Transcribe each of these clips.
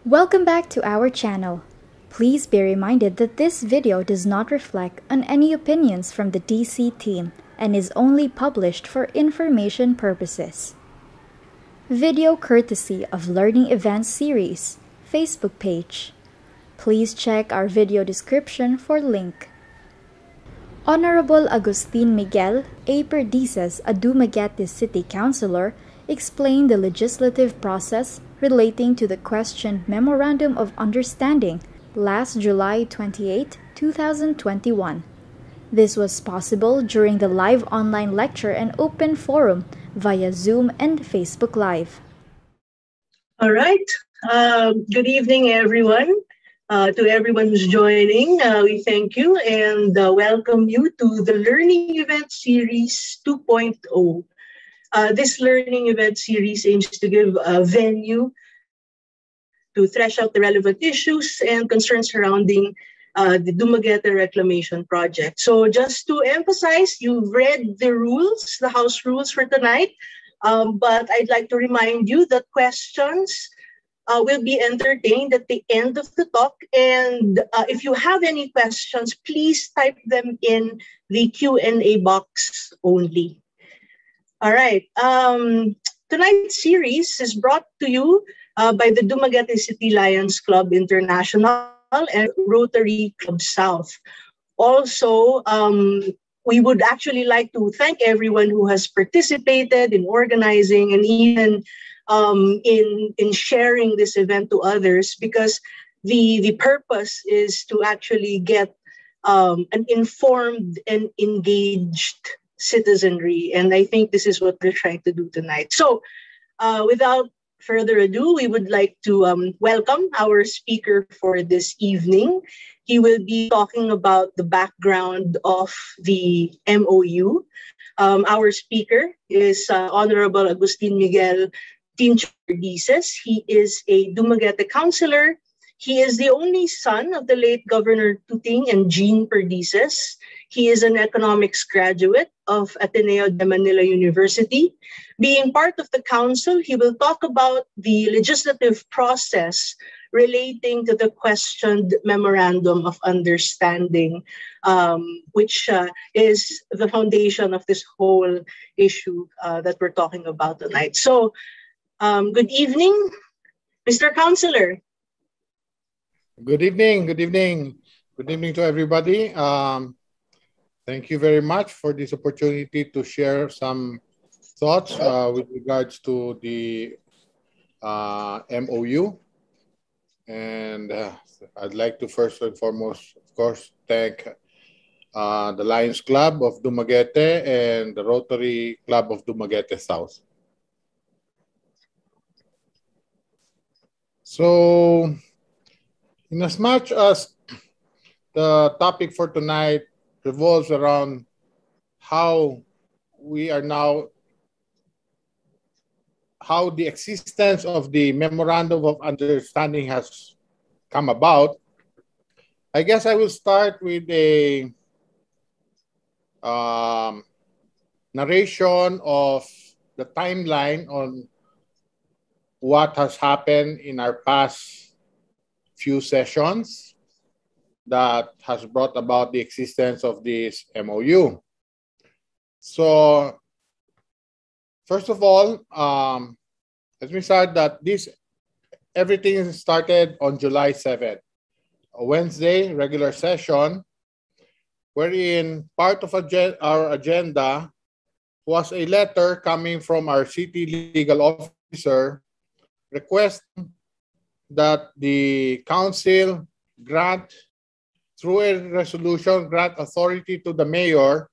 Welcome back to our channel. Please be reminded that this video does not reflect on any opinions from the DC team and is only published for information purposes. Video courtesy of Learning Events Series, Facebook page. Please check our video description for link. Honorable Agustin Miguel, a Perdices, a Dumaguete City Councilor, explained the legislative process relating to the questioned Memorandum of Understanding last July 28, 2021. This was possible during the live online lecture and open forum via Zoom and Facebook Live. All right. Good evening, everyone. To everyone who's joining, we thank you and welcome you to the Learning Event Series 2.0. This learning event series aims to give a venue to thresh out the relevant issues and concerns surrounding the Dumaguete Reclamation project. So just to emphasize, you've read the rules, the house rules for tonight, but I'd like to remind you that questions will be entertained at the end of the talk. And if you have any questions, please type them in the Q&A box only. All right. Tonight's series is brought to you by the Dumaguete City Lions Club International and Rotary Club South. Also, we would actually like to thank everyone who has participated in organizing and even in sharing this event to others, because the purpose is to actually get an informed and engaged citizenry. And I think this is what we're trying to do tonight. So without further ado, we would like to welcome our speaker for this evening. He will be talking about the background of the MOU. Our speaker is Honorable Agustin Miguel, Tincho, Perdices. He is a Dumaguete Councilor. He is the only son of the late Governor Tuting and Jean Perdices. He is an economics graduate of Ateneo de Manila University. Being part of the council, he will talk about the legislative process relating to the questioned Memorandum of Understanding, which is the foundation of this whole issue that we're talking about tonight. So, good evening, Mr. Councilor. Good evening. Good evening. Good evening to everybody. Thank you very much for this opportunity to share some thoughts with regards to the MOU. And I'd like to first and foremost, of course, thank the Lions Club of Dumaguete and the Rotary Club of Dumaguete South. So, in as much as the topic for tonight revolves around how we are now, how the existence of the Memorandum of Understanding has come about, I guess I will start with a narration of the timeline on what has happened in our past few sessions that has brought about the existence of this MOU. So, first of all, let me start that everything started on July 7th, a Wednesday regular session, wherein part of our agenda was a letter coming from our city legal officer requesting that the council grant, through a resolution, grant authority to the mayor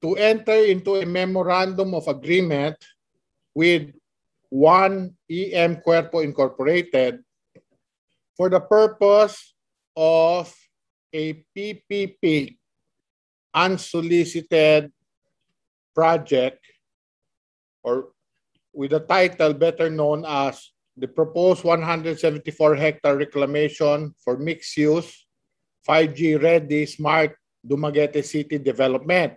to enter into a memorandum of agreement with 1EM Cuerpo Incorporated for the purpose of a PPP, unsolicited project, or with a title better known as the proposed 174-hectare reclamation for mixed-use, 5G-ready, smart Dumaguete City development.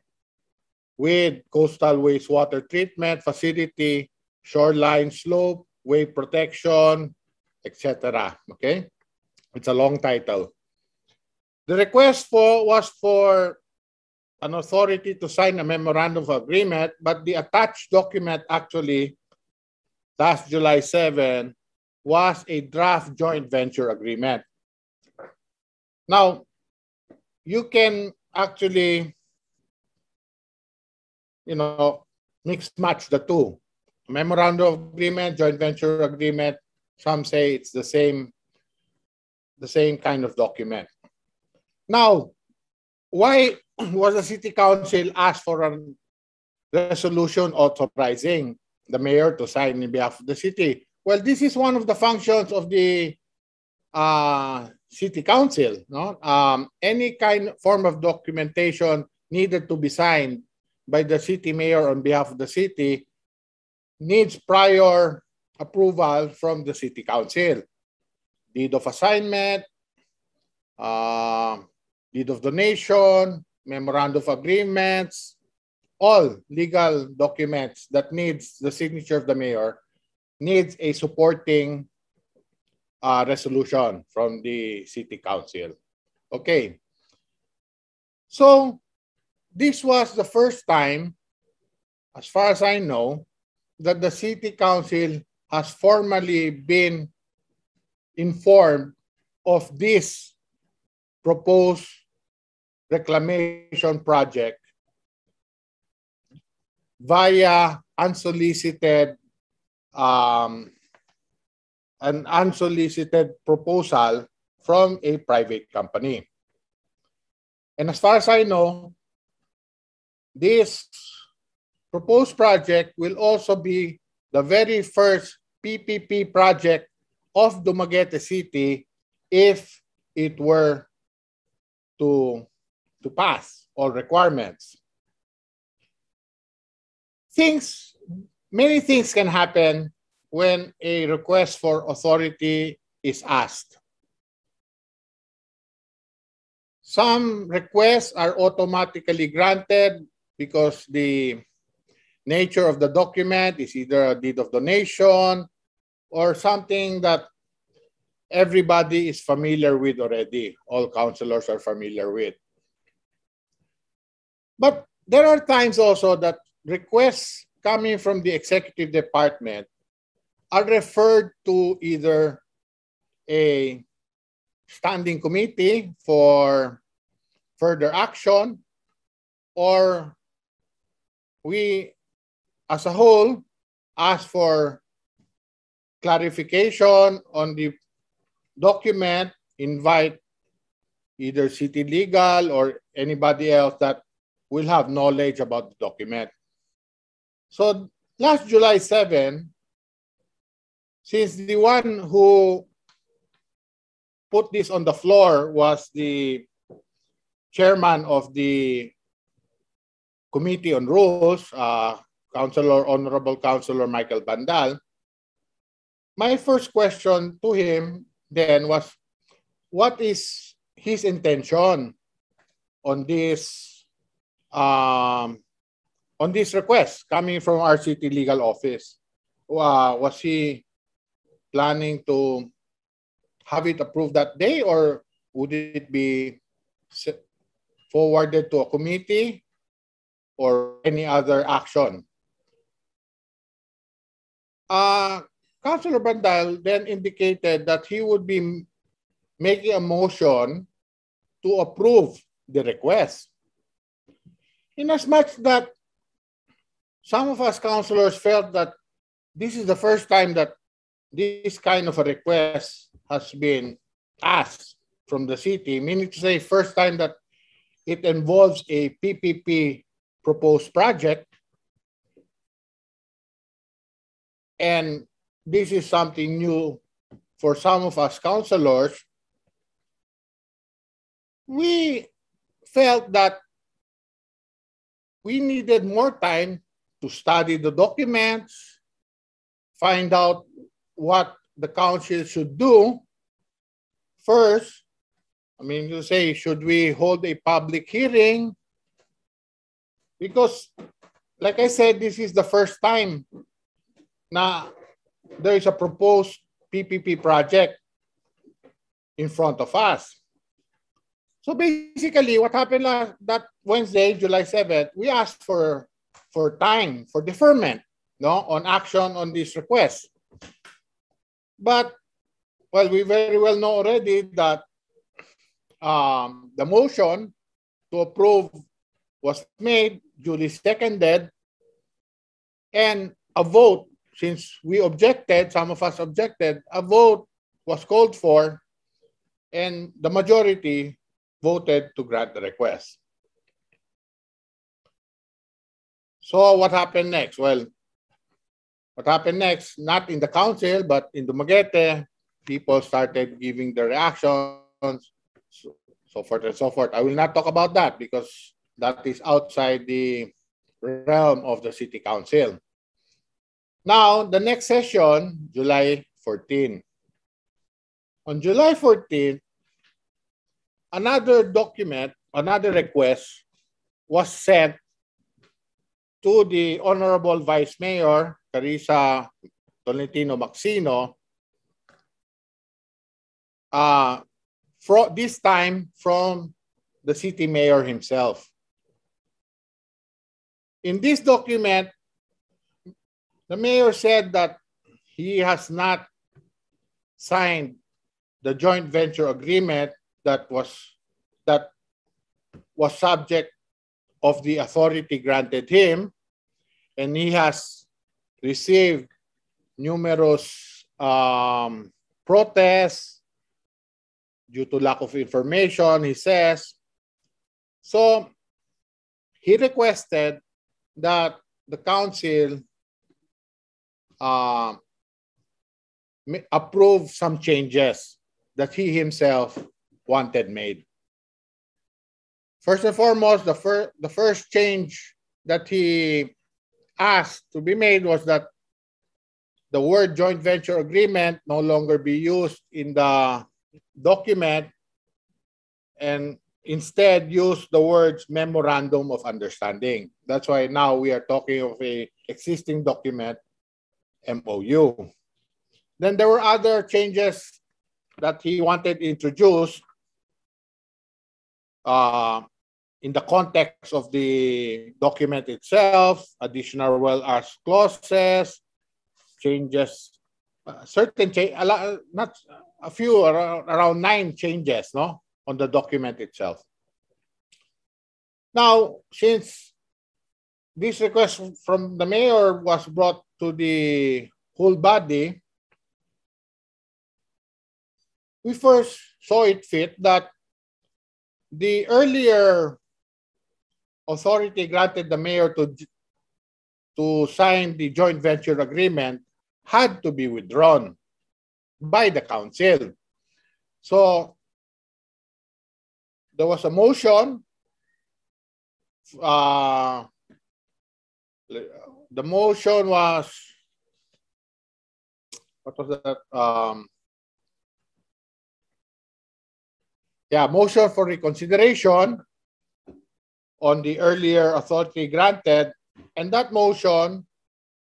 with coastal wastewater treatment facility, shoreline slope, wave protection, etc. Okay? It's a long title. The request was for an authority to sign a memorandum of agreement, but the attached document actually, last July 7, was a draft joint venture agreement. Now, you can actually, mix match the two. Memorandum of agreement, joint venture agreement, some say it's the same kind of document. Now, why was the City Council asked for a resolution authorizing the mayor to sign in behalf of the city? Well, this is one of the functions of the City Council. No? Any kind form of documentation needed to be signed by the city mayor on behalf of the city needs prior approval from the City Council. Deed of assignment, deed of donation, memorandum of agreements, all legal documents that needs the signature of the mayor needs a supporting resolution from the City Council. Okay. So this was the first time, as far as I know, that the City Council has formally been informed of this proposed reclamation project via unsolicited an unsolicited proposal from a private company. And as far as I know, this proposed project will also be the very first PPP project of Dumaguete City if it were to pass all requirements. Many things can happen when a request for authority is asked. Some requests are automatically granted because the nature of the document is either a deed of donation or something that everybody is familiar with already. All councilors are familiar with. But there are times also that requests coming from the executive department are referred to either a standing committee for further action, or we as a whole ask for clarification on the document, invite either city legal or anybody else that will have knowledge about the document. So last July 7, since the one who put this on the floor was the chairman of the Committee on Rules, Honorable Councilor Michael Bandal, my first question to him then was, what is his intention on this request coming from our city legal office? Was he planning to have it approved that day, or would it be forwarded to a committee or any other action? Councilor Bandal then indicated that he would be making a motion to approve the request. In as much that some of us councilors felt that this is the first time that this kind of a request has been asked from the city, meaning to say first time that it involves a PPP proposed project. And this is something new for some of us councilors. We felt that we needed more time to study the documents, find out what the council should do. First, you say, should we hold a public hearing? Because, like I said, this is the first time na there is a proposed PPP project in front of us. So basically, what happened that Wednesday, July 7th, we asked for time, for deferment, no, on action on this request. But, well, we very well know already that the motion to approve was made, duly seconded, and a vote, since we objected, some of us objected, a vote was called for, and the majority voted to grant the request. So what happened next? Well, what happened next, not in the council, but in Dumaguete, people started giving their reactions, so forth and so forth. I will not talk about that because that is outside the realm of the city council. Now, the next session, July 14. On July 14, another document, another request was sent to the Honorable Vice Mayor, Carissa Tolentino Maxino, this time from the city mayor himself. In this document, the mayor said that he has not signed the joint venture agreement that was subject of the authority granted him, and he has received numerous protests due to lack of information, he says. So he requested that the council approve some changes that he himself wanted made. First and foremost, the first change that he asked to be made was that the word joint venture agreement no longer be used in the document, and instead use the words memorandum of understanding. That's why now we are talking of a existing document, MOU. Then there were other changes that he wanted introduced in the context of the document itself, additional well-asked clauses, changes, certain change, not a few, around 9 changes, no, on the document itself. Now, since this request from the mayor was brought to the whole body, we first saw it fit that the earlier authority granted the mayor to sign the joint venture agreement had to be withdrawn by the council. So there was a motion. The motion was, what was that? Motion for reconsideration on the earlier authority granted, and that motion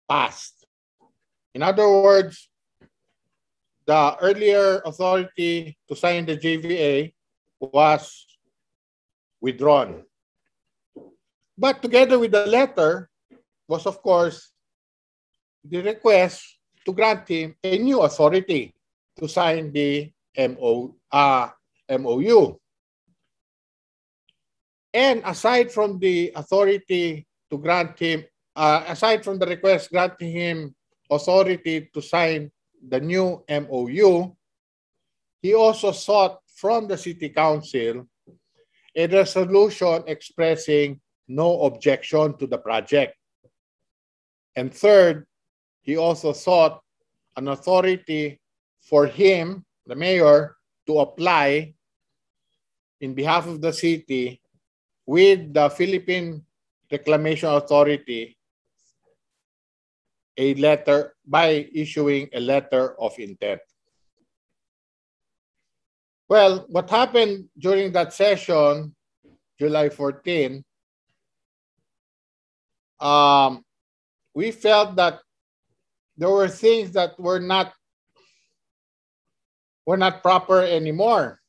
passed. In other words, the earlier authority to sign the JVA was withdrawn. But together with the letter was, of course, the request to grant him a new authority to sign the MOU. And aside from the authority to grant him, aside from the request granting him authority to sign the new MOU, he also sought from the city council a resolution expressing no objection to the project. And third, he also sought an authority for him, the mayor, to apply in behalf of the city with the Philippine Reclamation Authority a letter by issuing a letter of intent. Well, what happened during that session, July 14, we felt that there were things that were not proper anymore.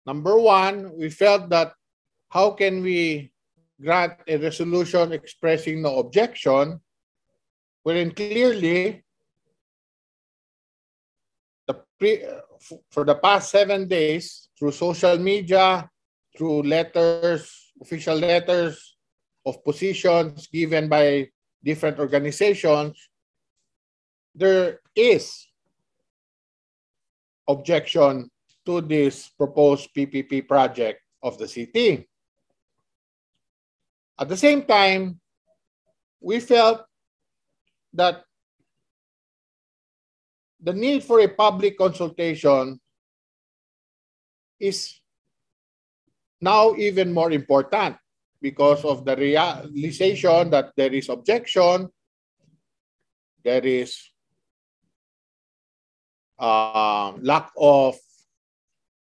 Number one, we felt that how can we grant a resolution expressing no objection, wherein clearly for the past 7 days, through social media, through letters, official letters of positions given by different organizations, there is objection to this proposed PPP project of the city. At the same time, we felt that the need for a public consultation is now even more important because of the realization that there is objection, there is lack of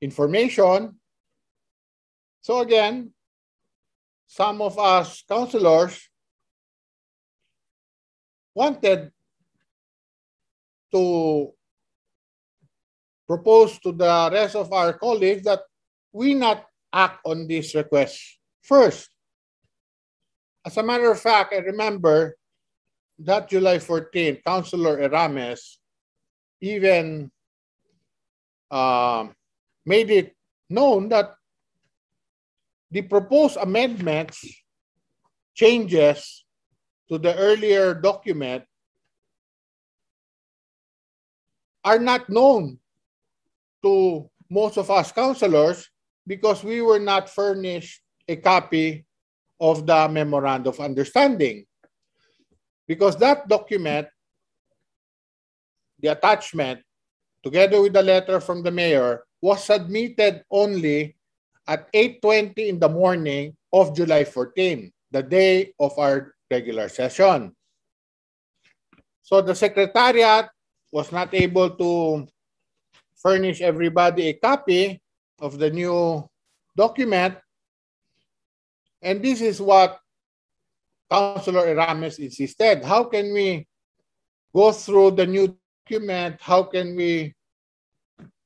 information. So again, some of us councilors wanted to propose to the rest of our colleagues that we not act on this request first. As a matter of fact, I remember that July 14, Councilor Erames even made it known that the proposed amendments, changes to the earlier document are not known to most of us councilors because we were not furnished a copy of the Memorandum of Understanding. Because that document, the attachment, together with the letter from the mayor, was submitted only at 8:20 in the morning of July 14, the day of our regular session. So the Secretariat was not able to furnish everybody a copy of the new document. And this is what Councilor Erames insisted. How can we go through the new document? How can we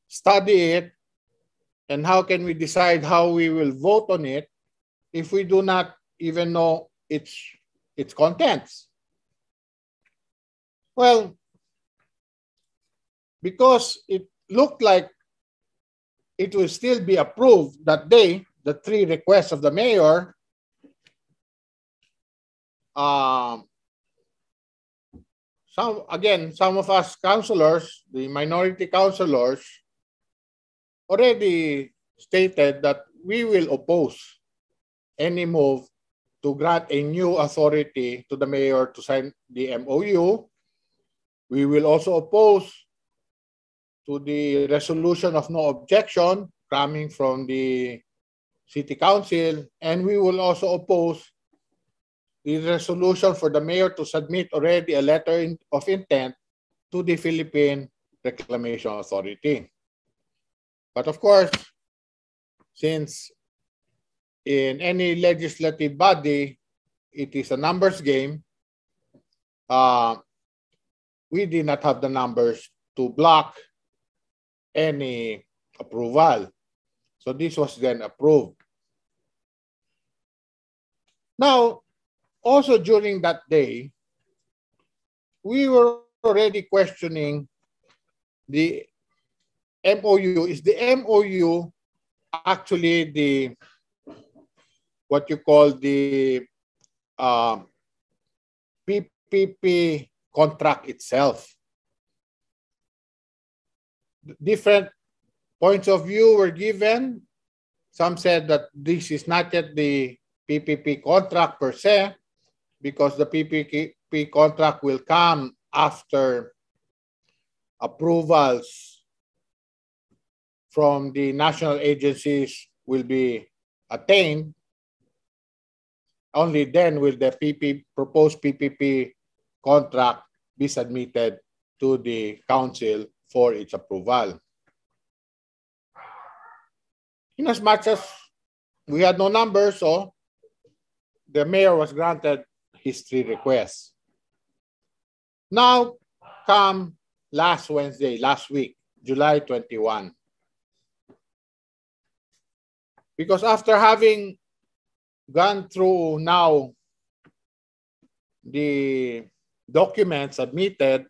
study it? And how can we decide how we will vote on it if we do not even know its contents? Well, because it looked like it will still be approved that day, the 3 requests of the mayor, some of us councilors, the minority councilors, already stated that we will oppose any move to grant a new authority to the mayor to sign the MOU. We will also oppose to the resolution of no objection coming from the City Council, and we will also oppose the resolution for the mayor to submit already a letter of intent to the Philippine Reclamation Authority. But of course, since in any legislative body, it is a numbers game, we did not have the numbers to block any approval. So this was then approved. Now, also during that day, we were already questioning the MOU. Is the MOU actually the what you call the PPP contract itself? Different points of view were given. Some said that this is not yet the PPP contract per se, because the PPP contract will come after approvals from the national agencies will be attained. Only then will the proposed PPP contract be submitted to the council for its approval. In as much as we had no numbers, so the mayor was granted history requests. Now come last week, July 21. Because after having gone through now the documents submitted,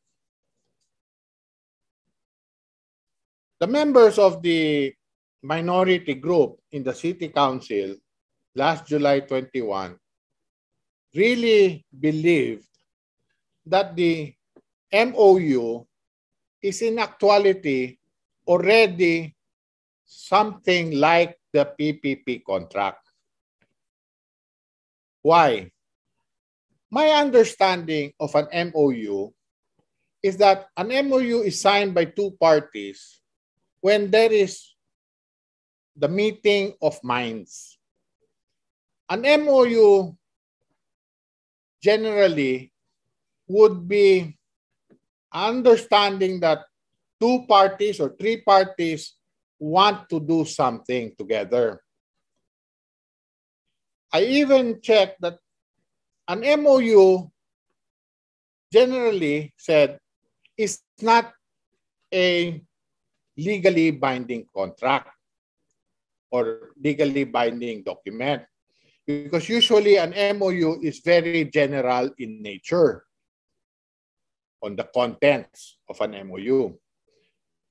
the members of the minority group in the City Council last July 21 really believed that the MOU is in actuality already something like the PPP contract. Why? My understanding of an MOU is that an MOU is signed by two parties when there is the meeting of minds. An MOU generally would be understanding that two parties or three parties want to do something together. I even checked that an MOU generally said is not a legally binding contract or legally binding document, because usually an MOU is very general in nature on the contents of an MOU.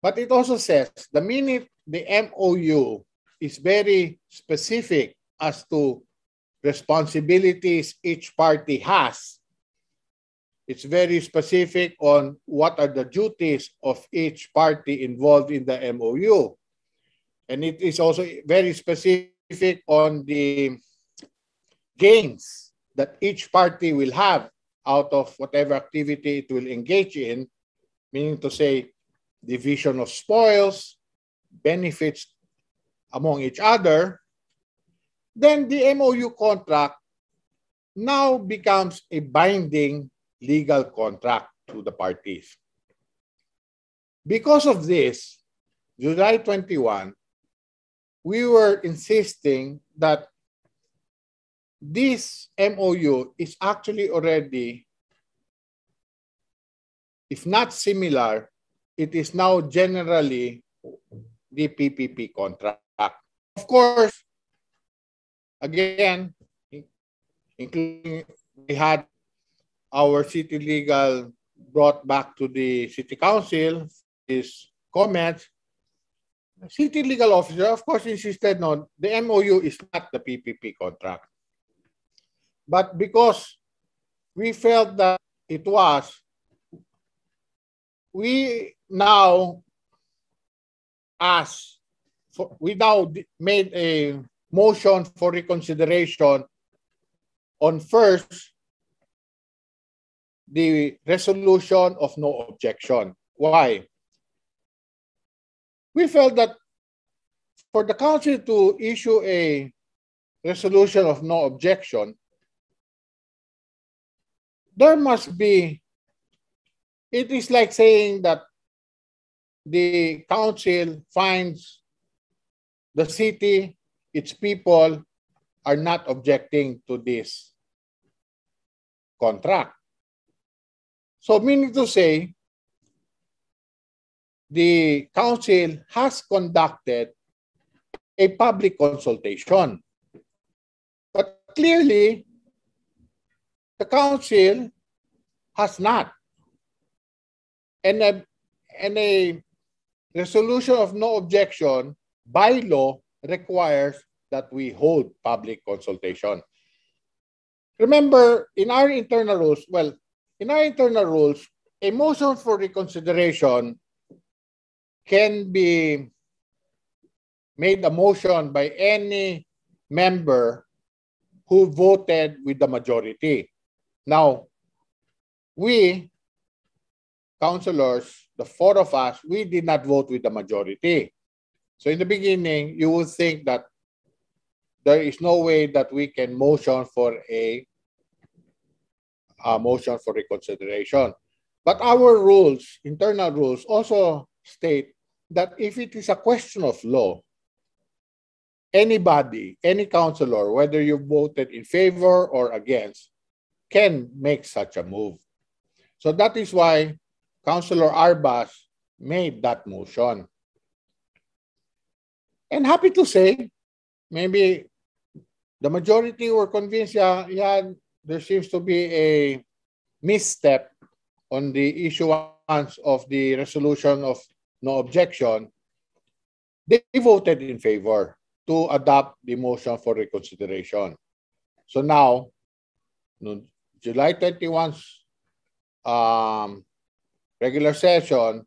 But it also says the minute the MOU is very specific as to responsibilities each party has, it's very specific on what are the duties of each party involved in the MOU. And it is also very specific on the gains that each party will have out of whatever activity it will engage in, meaning to say division of spoils, benefits among each other, then the MOU contract now becomes a binding legal contract to the parties. Because of this, July 21, we were insisting that this MOU is actually already, if not similar, it is now generally the PPP contract. Of course, again, including we had our city legal brought back to the city council, his comments. The city legal officer, of course, insisted no, the MOU is not the PPP contract. But because we felt that it was, we now made a motion for reconsideration on first the resolution of no objection. Why? We felt that for the council to issue a resolution of no objection, there must be, it is like saying that the council finds the city, its people are not objecting to this contract. So meaning to say, the council has conducted a public consultation. But clearly, the council has not. And a resolution of no objection by law requires that we hold public consultation. Remember, in our internal rules, a motion for reconsideration can be made a motion by any member who voted with the majority. Now, we, councilors, the four of us, we did not vote with the majority. So in the beginning, you would think that there is no way that we can motion for a motion for reconsideration. But our rules, internal rules, also state that if it is a question of law, anybody, any councilor, whether you voted in favor or against, can make such a move. So that is why Councilor Arbas made that motion. And happy to say, maybe the majority were convinced, yeah, there seems to be a misstep on the issuance of the resolution of no objection. They voted in favor to adopt the motion for reconsideration. So now, no, July 21's regular session,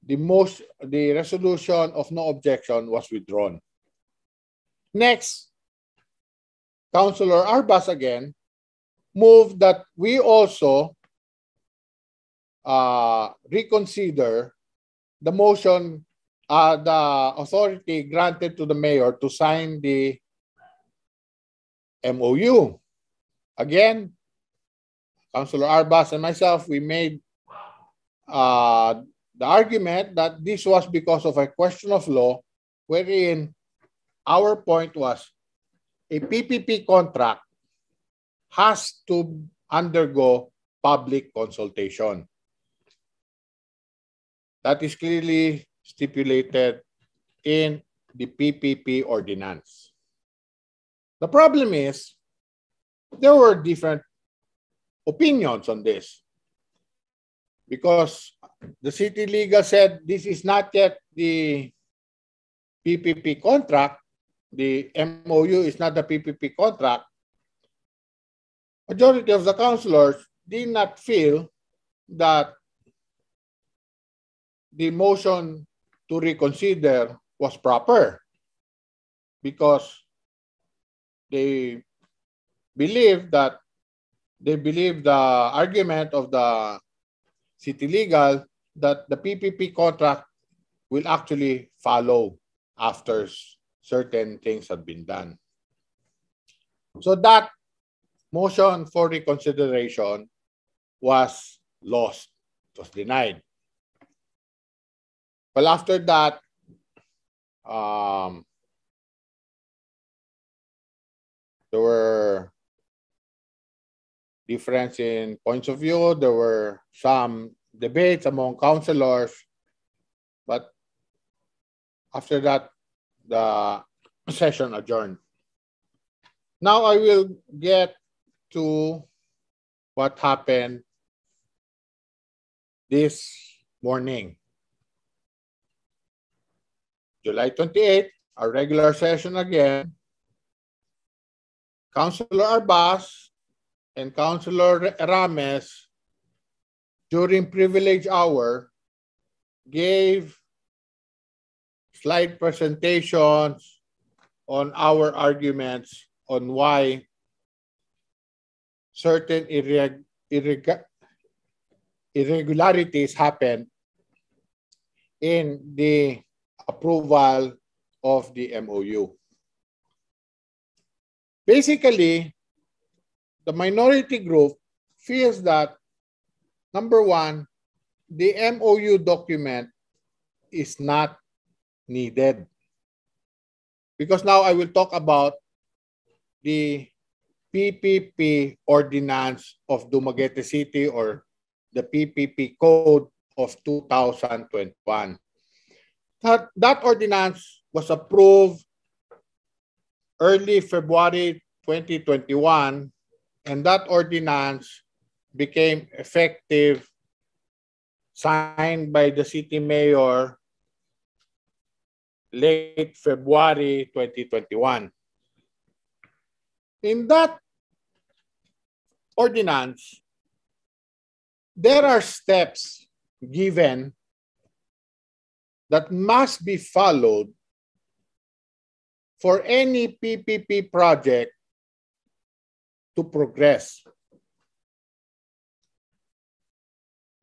the resolution of no objection was withdrawn. Next, Councilor Arbas again moved that we also reconsider the motion, the authority granted to the mayor to sign the MOU. Again, Councilor Arbas and myself, we made the argument that this was because of a question of law, wherein our point was a PPP contract has to undergo public consultation. That is clearly stipulated in the PPP ordinance. The problem is, there were different opinions on this, because the city legal said this is not yet the PPP contract, the MOU is not the PPP contract. Majority of the councilors did not feel that the motion to reconsider was proper, because they believe the argument of the city legal that the PPP contract will actually follow after certain things have been done. So that motion for reconsideration was lost, it was denied. Well, after that, there were difference in points of view. There were some debates among councilors, but after that, the session adjourned. Now I will get to what happened this morning. July 28th, our regular session again. Councilor Arbas and Councilor Rames, during privilege hour, gave slide presentations on our arguments on why certain irregularities happened in the approval of the MOU. Basically, the minority group feels that, number one, the MOU document is not needed. Because now I will talk about the PPP ordinance of Dumaguete City, or the PPP code of 2021. That ordinance was approved early February 2021, and that ordinance became effective, signed by the city mayor late February 2021. In that ordinance, there are steps given that must be followed for any PPP project to progress.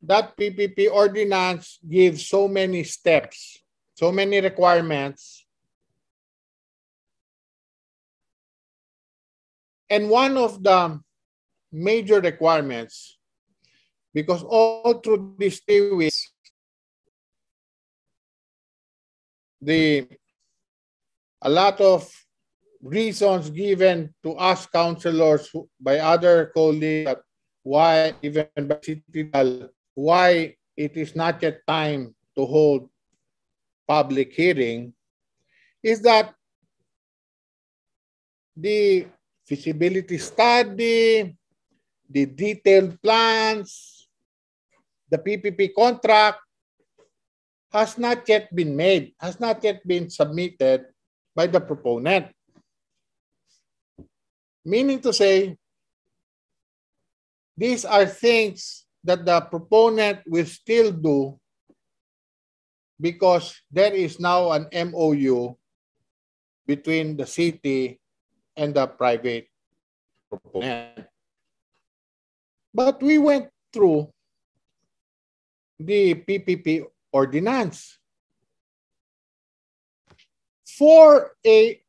That PPP ordinance gives so many steps, so many requirements. And one of the major requirements, because all through these 3 weeks, a lot of reasons given to us councilors by other colleagues that why, even by city legal, why it is not yet time to hold public hearing is that the feasibility study, the detailed plans, the PPP contract has not yet been made, has not yet been submitted by the proponent. Meaning to say, these are things that the proponent will still do because there is now an MOU between the city and the private proponent. But we went through the PPP ordinance. For a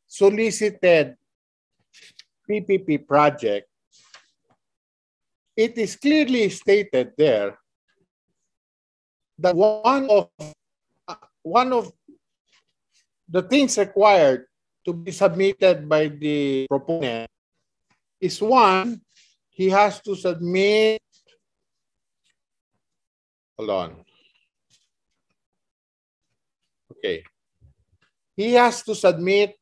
unsolicited PPP project, it is clearly stated there that one of the things required to be submitted by the proponent is one, he has to submit, hold on. Okay. He has to submit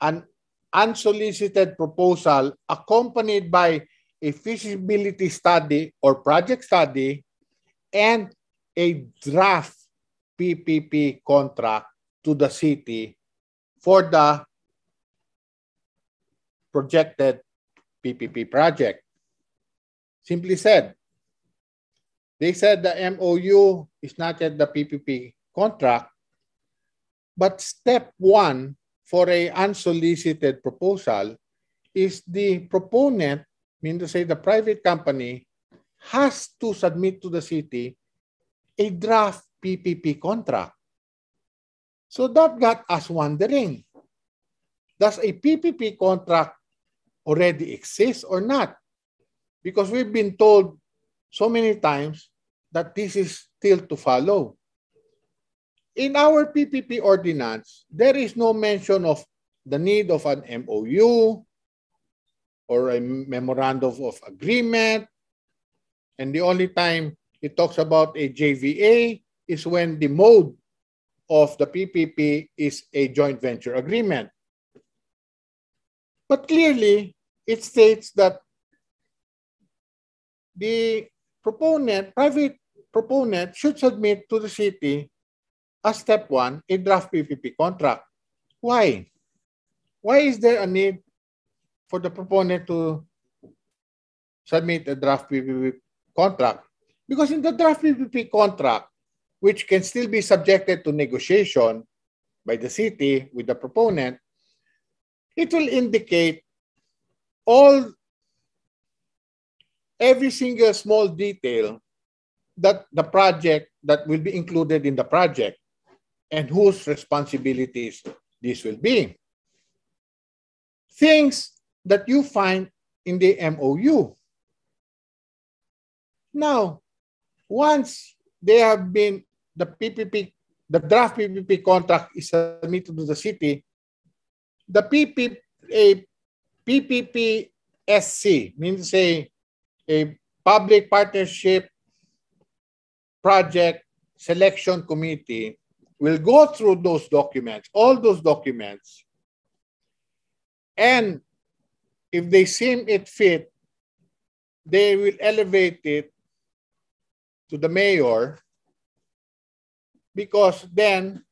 an unsolicited proposal accompanied by a feasibility study or project study and a draft PPP contract to the city for the projected PPP project. Simply said, they said the MOU is not yet the PPP contract, but step one for a unsolicited proposal is the proponent, meaning to say the private company, has to submit to the city a draft PPP contract. So that got us wondering, does a PPP contract already exist or not? Because we've been told so many times that this is still to follow. In our PPP ordinance, there is no mention of the need of an MOU or a memorandum of agreement. And the only time it talks about a JVA is when the mode of the PPP is a joint venture agreement. But clearly, it states that the proponent, private proponent, should submit to the city as step one, a draft PPP contract. Why? Why is there a need for the proponent to submit a draft PPP contract? Because in the draft PPP contract, which can still be subjected to negotiation by the city with the proponent, it will indicate every single small detail that the project that will be included in the project and whose responsibilities this will be. Things that you find in the MOU. Now, once they have been, the draft PPP contract is submitted to the city, the PPPSC, means say a public partnership project selection committee, will go through those documents, all those documents, and if they seem it fit, they will elevate it to the mayor, because then,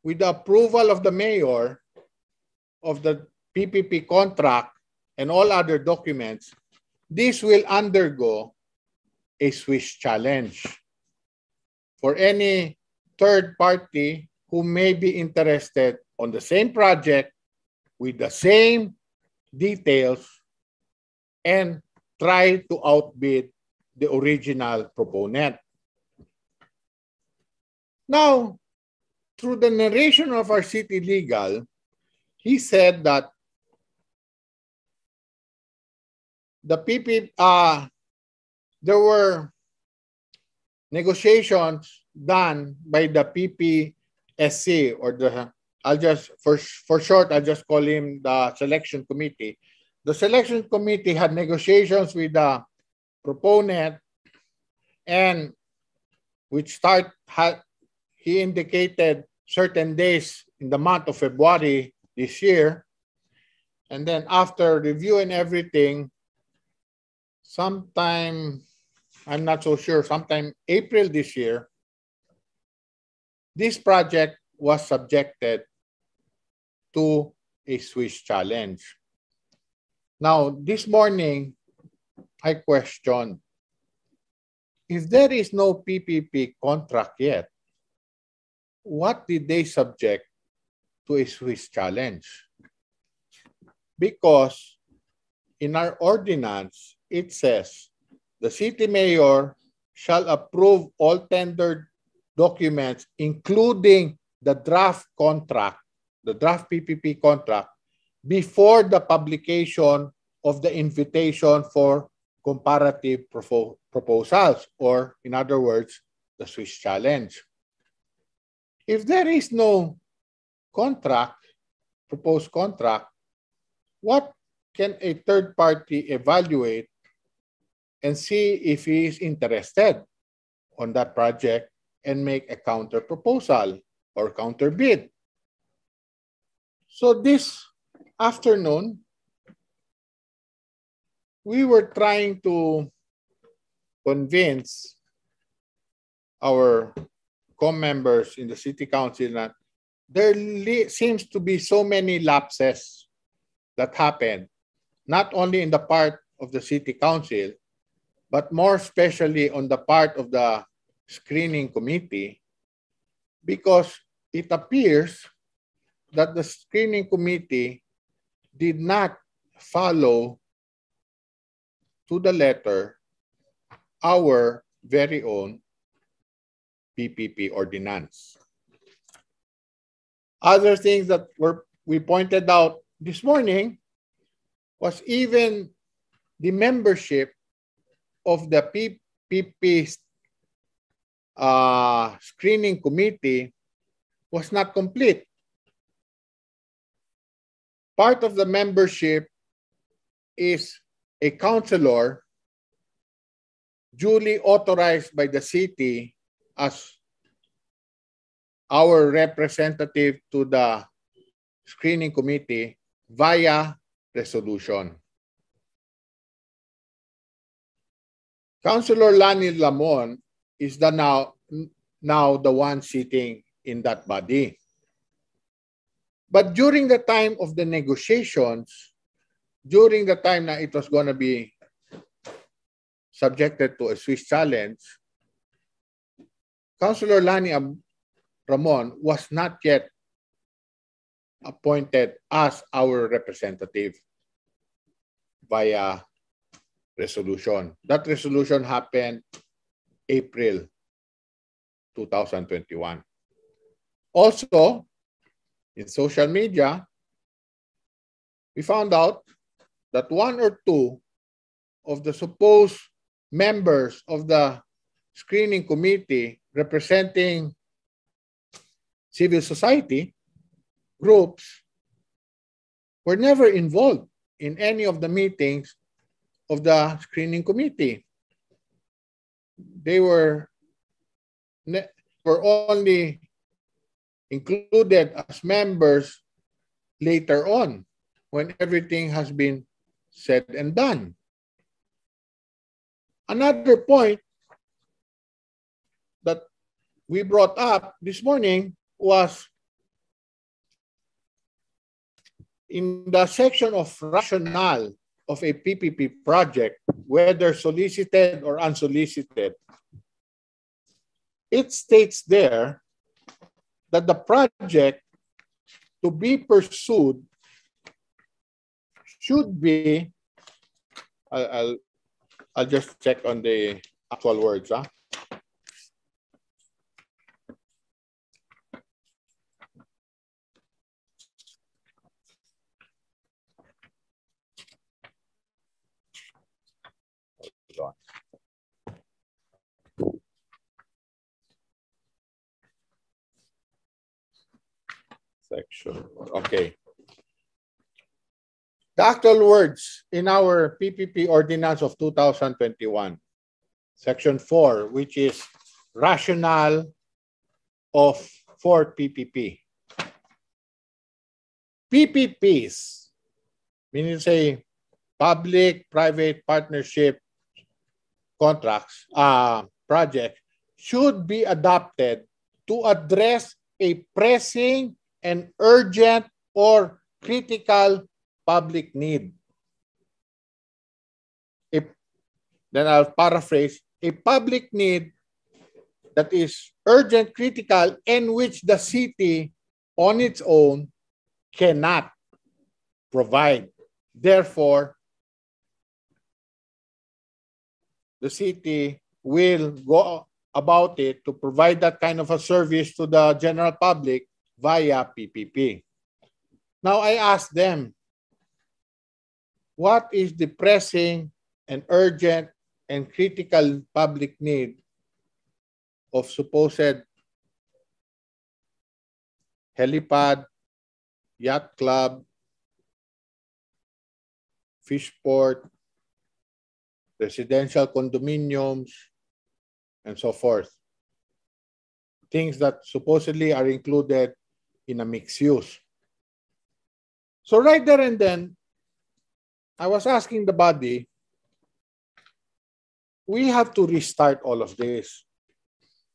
with the approval of the mayor of the PPP contract and all other documents, this will undergo a Swiss challenge for any third party who may be interested on the same project with the same details and try to outbid the original proponent. Now, through the narration of our city legal, he said that the there were negotiations done by the PPSC or the I'll just, for short, I'll just call him the selection committee. The selection committee had negotiations with the proponent, and he indicated certain days in the month of February this year. And then after reviewing everything, sometime, I'm not so sure, sometime April this year, this project was subjected to a Swiss challenge. Now, this morning, I questioned, if there is no PPP contract yet, what did they subject to a Swiss challenge? Because in our ordinance, it says, the city mayor shall approve all tendered documents, including the draft contract, the draft PPP contract, before the publication of the invitation for comparative proposals, or in other words, the Swiss challenge. If there is no contract, proposed contract, what can a third party evaluate and see if he is interested on that project and make a counter proposal or counter bid? So this afternoon, we were trying to convince our co-members in the city council that there seems to be so many lapses that happen, not only in the part of the city council, but more especially on the part of the screening committee, because it appears that the screening committee did not follow to the letter our very own PPP ordinance. Other things that we pointed out this morning was even the membership of the PPP screening committee was not complete. Part of the membership is a councilor duly authorized by the city as our representative to the screening committee via resolution. Councilor Lani Lamon is now the one sitting in that body. But during the time of the negotiations, during the time that it was going to be subjected to a Swiss challenge, Councilor Lani Ramon was not yet appointed as our representative via resolution. That resolution happened April 2021. Also, in social media, we found out that one or two of the supposed members of the screening committee representing civil society groups were never involved in any of the meetings of the screening committee. They were only included as members later on when everything has been said and done. Another point that we brought up this morning was in the section of rationale of a PPP project, whether solicited or unsolicited. It states there that the project to be pursued should be, I'll just check on the actual words. Sure. Okay. The actual words in our PPP Ordinance of 2021, Section 4, which is rationale of for PPP. PPPs, meaning say public-private partnership contracts, project, should be adopted to address a pressing and urgent or critical public need. Then I'll paraphrase, a public need that is urgent, critical, and which the city on its own cannot provide. Therefore, the city will go about it to provide that kind of a service to the general public via PPP. Now I ask them, what is the pressing and urgent and critical public need of supposed helipad, yacht club, fish port, residential condominiums, and so forth? Things that supposedly are included in a mixed use. So right there and then, I was asking the body, we have to restart all of this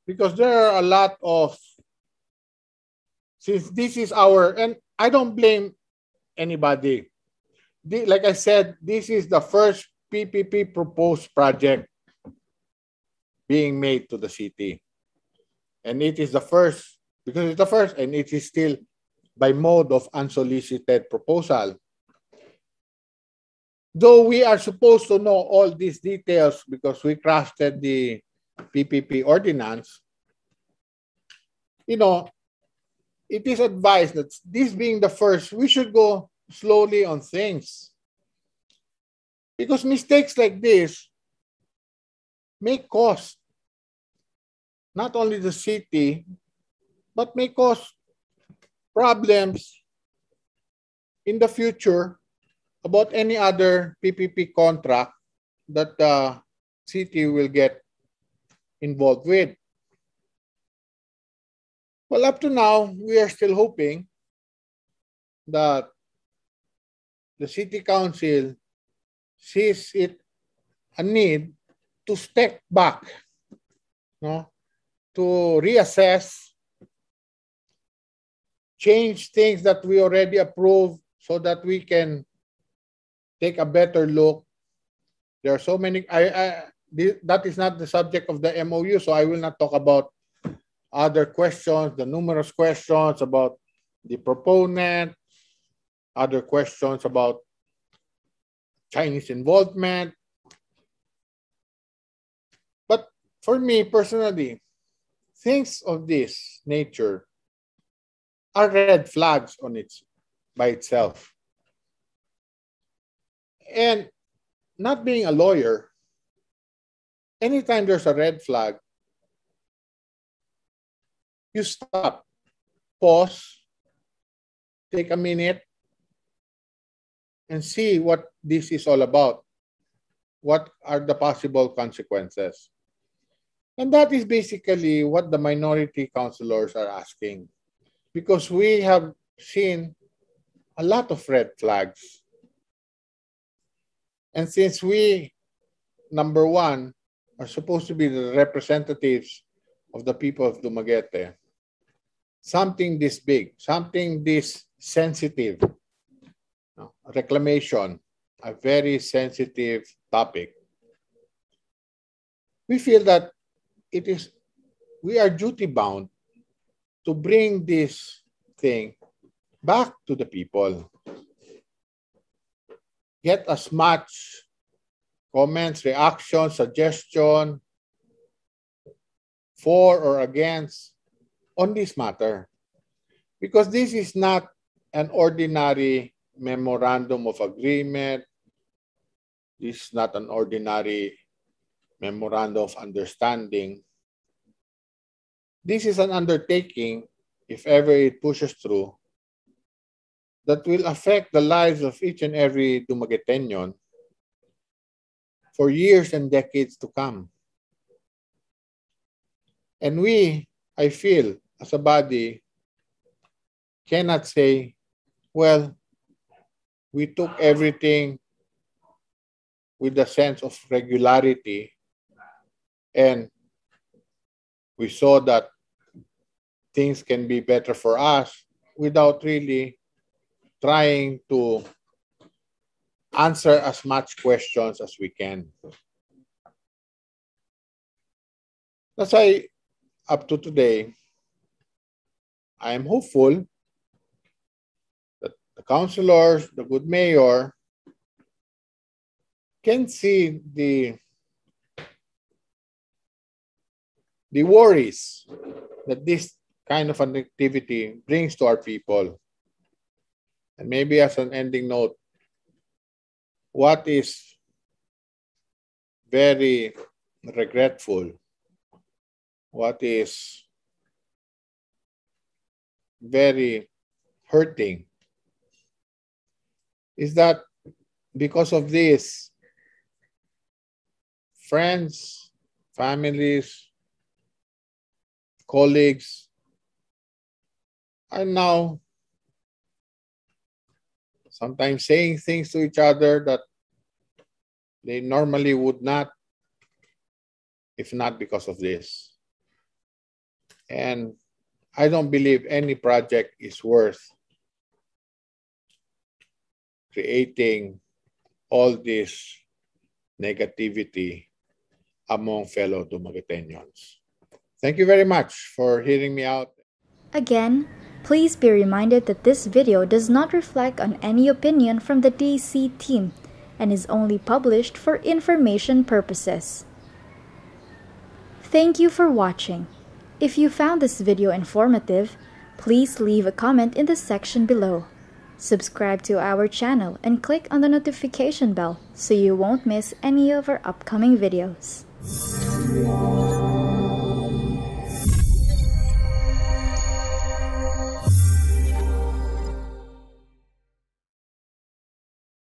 because there are a lot of, since this is our, and I don't blame anybody. Like I said, this is the first PPP proposed project being made to the city. And it is the first, because it's the first, and it is still by mode of unsolicited proposal. Though we are supposed to know all these details because we crafted the PPP ordinance, you know, it is advised that this being the first, we should go slowly on things. Because mistakes like this may cost not only the city, but may cause problems in the future about any other PPP contract that the city will get involved with. Well, up to now, we are still hoping that the city council sees it a need to step back, no, to reassess, change things that we already approved so that we can take a better look. There are so many, that is not the subject of the MOU, so I will not talk about other questions, the numerous questions about the proponent, other questions about Chinese involvement. But for me personally, things of this nature are red flags on by itself. And not being a lawyer, anytime there's a red flag, you stop, pause, take a minute, and see what this is all about. What are the possible consequences? And that is basically what the minority councilors are asking. Because we have seen a lot of red flags. And since we, number one, are supposed to be the representatives of the people of Dumaguete, something this big, something this sensitive, reclamation, a very sensitive topic, we feel that we are duty bound to bring this thing back to the people. Get as much comments, reactions, suggestion for or against on this matter. Because this is not an ordinary memorandum of agreement. This is not an ordinary memorandum of understanding. This is an undertaking, if ever it pushes through, that will affect the lives of each and every Dumagueteño for years and decades to come. And we, I feel, as a body, cannot say, well, we took everything with a sense of regularity and we saw that things can be better for us without really trying to answer as much questions as we can. That's why, up to today, I am hopeful that the councilors, the good mayor, can see the worries that this kind of an activity brings to our people. And maybe as an ending note, what is very regretful, what is very hurting, is that because of this, friends, families, colleagues are now sometimes saying things to each other that they normally would not, if not because of this. And I don't believe any project is worth creating all this negativity among fellow Dumagueteños. Thank you very much for hearing me out. Again, please be reminded that this video does not reflect on any opinion from the DC team and is only published for information purposes. Thank you for watching. If you found this video informative, please leave a comment in the section below. Subscribe to our channel and click on the notification bell so you won't miss any of our upcoming videos.